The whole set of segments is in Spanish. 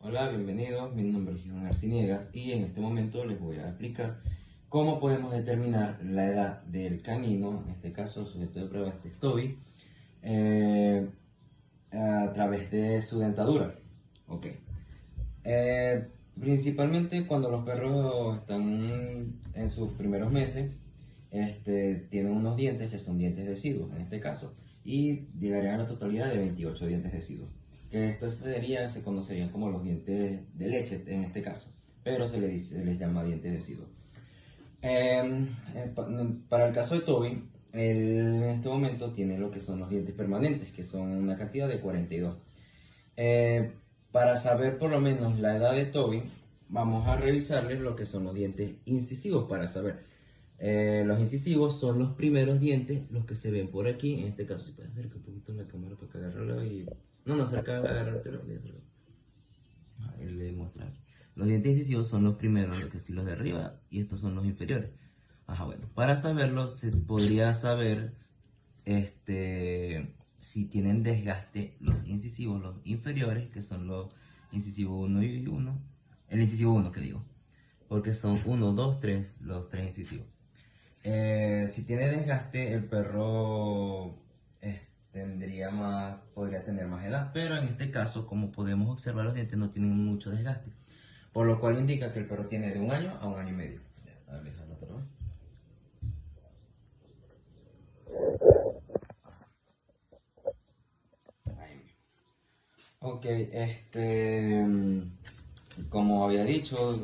Hola, bienvenidos. Mi nombre es Juan Arciniegas y en este momento les voy a explicar cómo podemos determinar la edad del canino, en este caso el sujeto de prueba este es Toby, a través de su dentadura. Ok. Principalmente cuando los perros están en sus primeros meses, tienen unos dientes que son dientes deciduos en este caso, y llegarían a la totalidad de 28 dientes deciduos. Que esto se conocerían como los dientes de leche en este caso, pero se les llama dientes deciduos. Para el caso de Toby, él en este momento tiene lo que son los dientes permanentes, que son una cantidad de 42. Para saber por lo menos la edad de Toby, vamos a revisarles lo que son los dientes incisivos para saber. Los incisivos son los primeros dientes, los que se ven por aquí. En este caso, si puedes acercar un poquito la cámara para que agarrarlo y... No, acerca, agárratelo. Ahí le voy a mostrar aquí. Los dientes incisivos son los primeros, los de arriba, y estos son los inferiores. Ajá, bueno, para saberlo se podría saber si tienen desgaste los incisivos, los inferiores, que son los incisivos 1 y 1, el incisivo 1 que digo, porque son 1, 2, 3, los tres incisivos. Si tiene desgaste, el perro podría tener más edad, pero en este caso, como podemos observar, los dientes no tienen mucho desgaste, por lo cual indica que el perro tiene de 1 año a 1 año y medio. Alejarlo otra vez. Ok, como había dicho,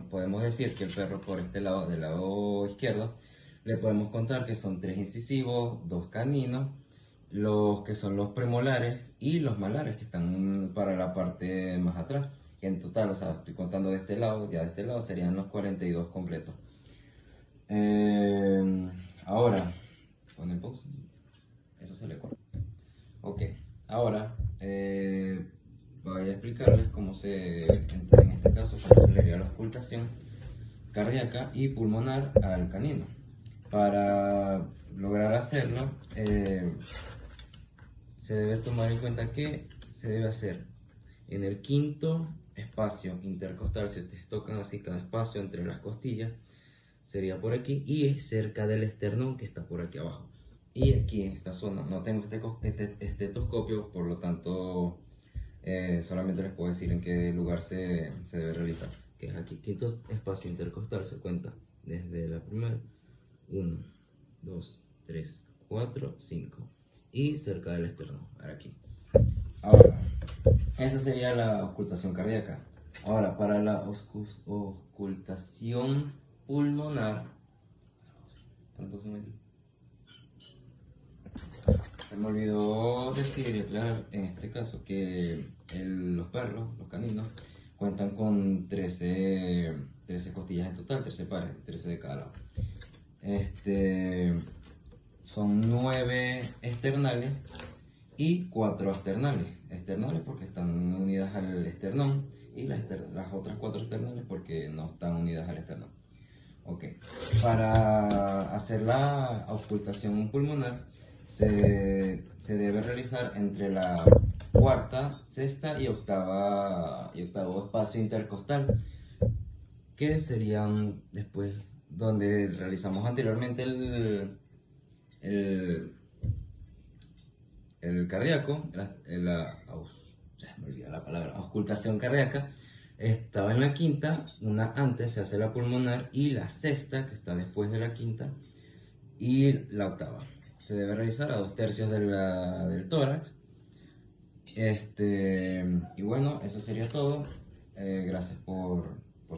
podemos decir que el perro por este lado, del lado izquierdo, le podemos contar que son 3 incisivos, 2 caninos, los que son los premolares y los malares que están para la parte más atrás. Que en total, o sea, estoy contando de este lado, ya de este lado serían los 42 completos. Ahora, con el pause, eso se le corta. Ok, ahora voy a explicarles cómo en este caso, cómo se le haría la auscultación cardíaca y pulmonar al canino. Para lograr hacerlo, se debe tomar en cuenta que se debe hacer en el quinto espacio intercostal. Si ustedes tocan así cada espacio entre las costillas, sería por aquí, y cerca del esternón, que está por aquí abajo. Y aquí en esta zona no tengo este estetoscopio, por lo tanto solamente les puedo decir en qué lugar se debe realizar, que es aquí, quinto espacio intercostal. Se cuenta desde la primera, 1, 2, 3, 4, 5, y cerca del esternón, aquí. Ahora, esa sería la ocultación cardíaca. Ahora, para la ocultación pulmonar, se me olvidó decir y aclarar en este caso que los perros, los caninos, cuentan con 13 costillas en total, 13 pares, 13 de cada lado. Son 9 externales y 4 externales. Externales porque están unidas al esternón, y las otras 4 externales porque no están unidas al esternón. Ok, para hacer la auscultación pulmonar se debe realizar entre la cuarta, sexta y octavo espacio intercostal, que serían después donde realizamos anteriormente el cardíaco, me olvidé la palabra, auscultación cardíaca. Estaba en la quinta, una antes se hace la pulmonar, y la sexta, que está después de la quinta, y la octava. Se debe realizar a 2/3 del tórax. Y bueno, eso sería todo. Gracias por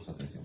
su atención.